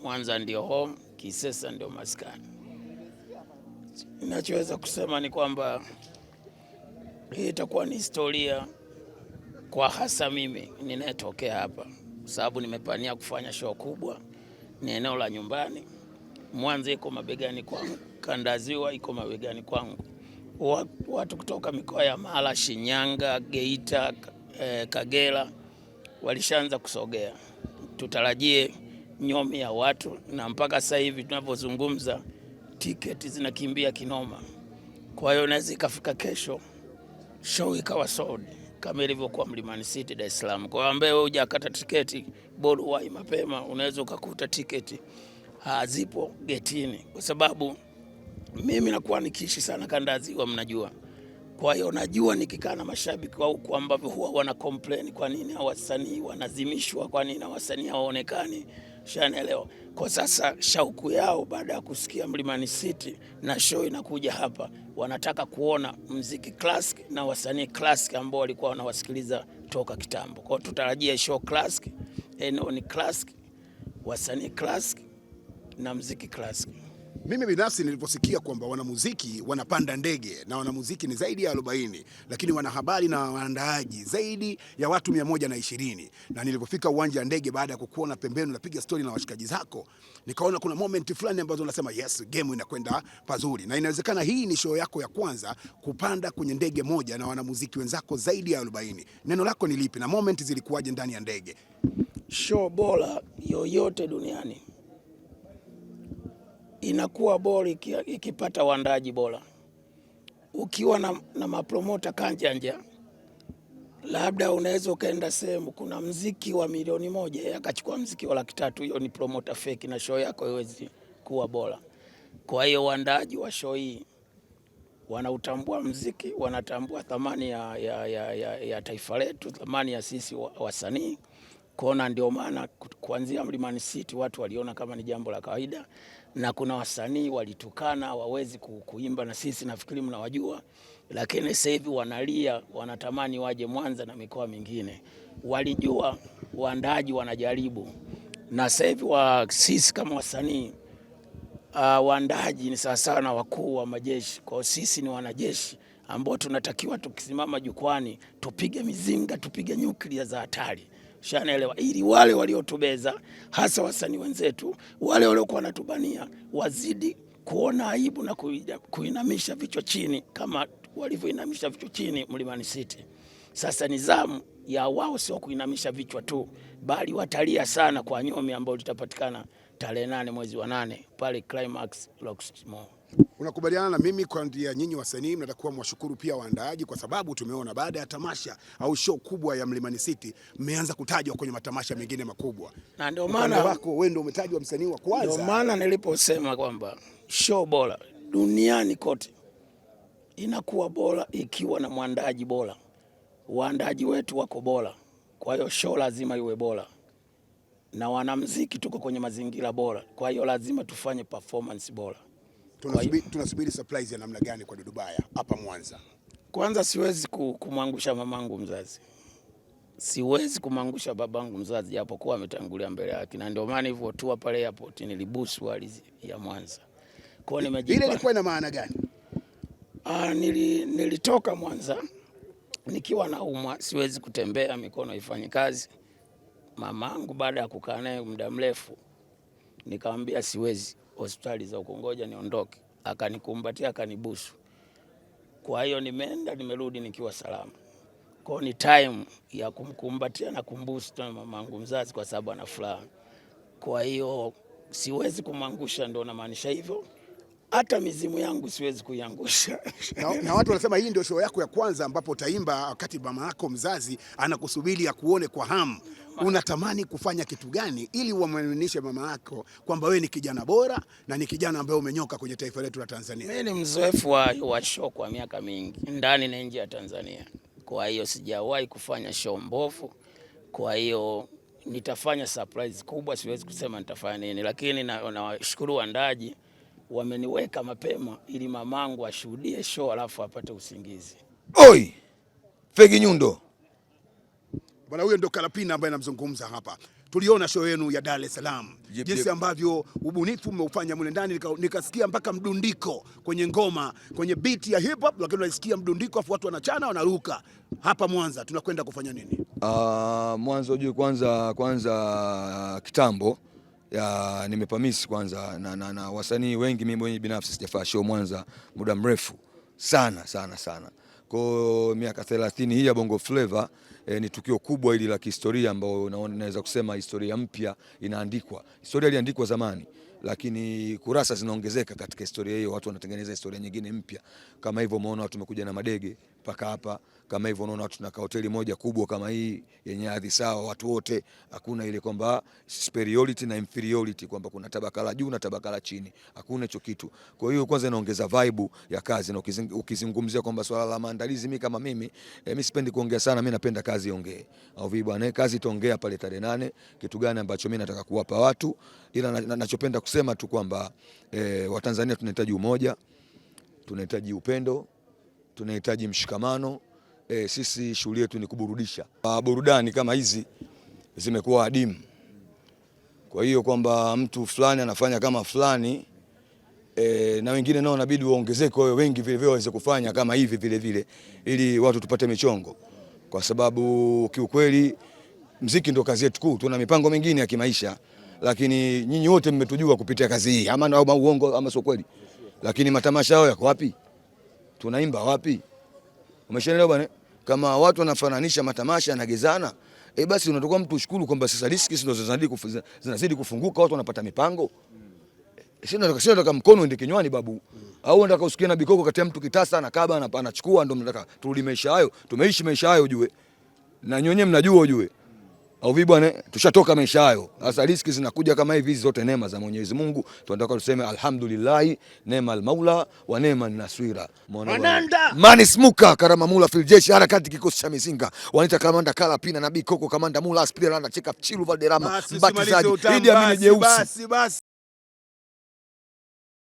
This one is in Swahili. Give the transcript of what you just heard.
Mwanza ndio home, Kisesa ndio maskani. Ninachoweza kusema ni kwamba hii itakuwa ni historia kwa hasa mimi ninayetokea hapa, sababu nimepania kufanya show kubwa. Ni eneo la nyumbani. Mwanza iko mabegani kwangu, Kanda Ziwa iko mabegani kwangu. Watu kutoka mikoa ya Mara, Shinyanga, Geita, Kagera walishaanza kusogea. Tutarajie nyomi ya watu, na mpaka sasa hivi tunapozungumza tiketi zinakimbia kinoma. Kwa hiyo naweza ikafika kesho show ikawa sold kama ilivyokuwa Mlimani City Dar es Salaam. Kwa ambaye wewe hujakata tiketi, bora wahi mapema, unaweza ukakuta tiketi hazipo getini, kwa sababu mimi nakuwa nikiishi sana Kanda Ziwa, mnajua. Kwa hiyo najua nikikaa na mashabiki wao kwa ambavyo huwa wana complain kwa nini wasanii wanazimishwa, kwa nini wasanii hawaonekani, shanaelewa. Kwa sasa shauku yao baada ya kusikia Mlimani City na show inakuja hapa, wanataka kuona muziki classic na wasanii classic ambao walikuwa wanawasikiliza toka kitambo. Kwa hiyo tutarajia show classic, eneo ni classic, wasanii classic na muziki classic. Mimi binafsi niliposikia kwamba wanamuziki wanapanda ndege na wanamuziki ni zaidi ya 40, lakini wanahabari na waandaaji zaidi ya watu 120, na nilipofika uwanja wa ndege baada ya kukuona pembeni unapiga story na washikaji zako, nikaona kuna moment fulani ambazo unasema yes, game inakwenda pazuri, na inawezekana hii ni show yako ya kwanza kupanda kwenye ndege moja na wanamuziki wenzako zaidi ya 40. Neno lako ni lipi na moment zilikuwaje ndani ya ndege? Show bora yoyote duniani inakuwa bora ikipata waandaji bora. Ukiwa na mapromota kanjanja, labda unaweza ukaenda sehemu kuna mziki wa milioni 1 akachukua mziki wa 300,000, hiyo ni promota fake na show yako haiwezi kuwa bora. Kwa hiyo waandaji wa show hii wanautambua mziki, wanatambua thamani ya taifa letu, thamani ya sisi wasanii. Kona ndio maana kuanzia Mlimani City watu waliona kama ni jambo la kawaida, na kuna wasanii walitukana hawawezi kuimba na sisi, nafikiri mnawajua, lakini sasa hivi wanalia, wanatamani waje Mwanza na mikoa mingine. Walijua waandaji wanajaribu, na sasa hivi sisi kama wasanii waandaji ni sawasawa na wakuu wa majeshi. Kwa sisi ni wanajeshi ambao tunatakiwa tukisimama jukwani tupige mizinga, tupige nyuklia za hatari, shanaelewa, ili wale waliotubeza, hasa wasanii wenzetu, wale waliokuwa wanatubania wazidi kuona aibu na kuinamisha vichwa chini kama walivyoinamisha vichwa chini Mlimani City. Sasa nizamu ya wao sio kuinamisha vichwa tu, bali watalia sana kwa nyomi ambao litapatikana tarehe 8 mwezi wa 8 pale Climax Locust Mall. Unakubaliana na mimi kwa ndia nyinyi wasanii mnatakuwa mwashukuru pia waandaaji, kwa sababu tumeona baada ya tamasha au show kubwa ya Mlimani City mmeanza kutajwa kwenye matamasha mengine makubwa, na ndio maana wako wewe ndio umetajwa msanii wa kwanza. Ndio maana niliposema kwamba show bora duniani kote inakuwa bora ikiwa na mwandaji bora. Waandaji wetu wako bora, kwa hiyo show lazima iwe bora, na wanamuziki tuko kwenye mazingira bora, kwa hiyo lazima tufanye performance bora. Tunasubiri surprise ya namna gani kwa Dudubaya hapa Mwanza? Kwanza siwezi kumwangusha mamangu mzazi, siwezi kumwangusha babangu mzazi japokuwa ametangulia mbele yake, na ndio maana hivyo tu pale airport nilibusu ardhi ya Mwanza. Kwa hiyo ile ilikuwa ina maana gani? Nilitoka Mwanza nikiwa naumwa, siwezi kutembea, mikono ifanye kazi. Mamangu baada ya kukaa naye muda mrefu, nikamwambia siwezi hospitali za ukongoja niondoke, akanikumbatia akanibusu. Kwa hiyo nimeenda nimerudi nikiwa salama. Kwa ni time ya kumkumbatia na kumbusu tena mamangu mzazi kwa sababu ana furaha. Kwa hiyo siwezi kumwangusha, ndio namaanisha hivyo. Hata mizimu yangu siwezi kuiangusha. Na watu wanasema hii ndio show yako ya kwanza ambapo utaimba wakati mama yako mzazi anakusubiri akuone kwa hamu. Unatamani kufanya kitu gani ili uamwaminishe mama yako kwamba wewe ni kijana bora na ni kijana ambaye umenyoka kwenye taifa letu la Tanzania? Mimi ni mzoefu wa show kwa miaka mingi ndani na nje ya Tanzania. Kwa hiyo sijawahi kufanya show mbovu. Kwa hiyo nitafanya surprise kubwa, siwezi kusema nitafanya nini, lakini nawashukuru waandaji wameniweka mapema ili mamangu ashuhudie show alafu apate usingizi. Oi! Fegi Nyundo. Bwana huyo ndo Kalapina ambaye namzungumza hapa. tuliona show yenu ya Dar es Salaam, jinsi ambavyo ubunifu umeufanya mule ndani, nikasikia mpaka mdundiko kwenye ngoma, kwenye beat ya hip hop, lakini unasikia mdundiko afu watu wanachana wanaruka. Hapa Mwanza tunakwenda kufanya nini? Mwanzo juu kwanza kitambo ya nimepamisi kwanza na wasanii wengi, mimi mwenyewe binafsi sijafanya show Mwanza muda mrefu sana. Kwa miaka 30 hii ya Bongo Flava ni tukio kubwa hili la kihistoria ambao naweza kusema historia mpya inaandikwa. Historia iliandikwa zamani, lakini kurasa zinaongezeka katika historia hiyo, watu wanatengeneza historia nyingine mpya. Kama hivyo umeona watu wamekuja na madege mpaka hapa, kama hivyo unaona watu tunakaa hoteli moja kubwa kama hii yenye hadhi sawa watu wote, hakuna ile kwamba superiority na inferiority kwamba kuna tabaka la juu na tabaka la chini, hakuna hicho kitu. Kwa hiyo kwanza inaongeza vibe ya kazi, na ukizungumzia kwamba swala la maandalizi, mimi kama mimi sipendi kuongea sana, mimi napenda kazi iongee. Au vipi bwana, kazi itaongea pale tarehe 8 kitu gani ambacho mimi nataka kuwapa watu, ila ninachopenda kusema tu kwamba Watanzania tunahitaji umoja, tunahitaji upendo, tunahitaji mshikamano. Sisi shughuli yetu ni kuburudisha. Burudani kama hizi zimekuwa adimu. Kwa hiyo kwamba mtu fulani anafanya kama fulani na wengine nao inabidi waongezeke wao wengi vile vile waweze kufanya kama hivi vile vile, ili watu tupate michongo, kwa sababu kiukweli muziki ndio kazi yetu kuu. Tuna mipango mingine ya kimaisha, lakini nyinyi wote mmetujua kupitia kazi hii, ama uongo ama sio kweli? Lakini matamasha yao yako wapi? Tunaimba wapi? Umeshaelewa bwana? Kama watu wanafananisha matamasha na gezana, basi unatoka mtu ushukuru kwamba sasa riziki ndio zinazidi kufunguka, watu wanapata mipango. Sio nataka mkono ende kinywani babu. Au nataka usikie na bikoko kati ya mtu kitasa na kaba anachukua, ndio mnataka turudi maisha hayo. Tumeishi maisha hayo ujue. Na nyonye mnajua ujue. Au vipi bwana, tushatoka maisha hayo. Sasa riziki zinakuja kama hivi, zote neema za Mwenyezi Mungu. Tunataka tuseme alhamdulillah, neema almaula wa neema naswira. Mani Smuka Karama Mula fil jeshi harakati kikosi cha Mizinga. Wanaita Kamanda Kala Pina na Bikoko Kamanda Mula Aspira na Cheka Chilu Valderrama Mbatizaji Idi Amini Jeusi.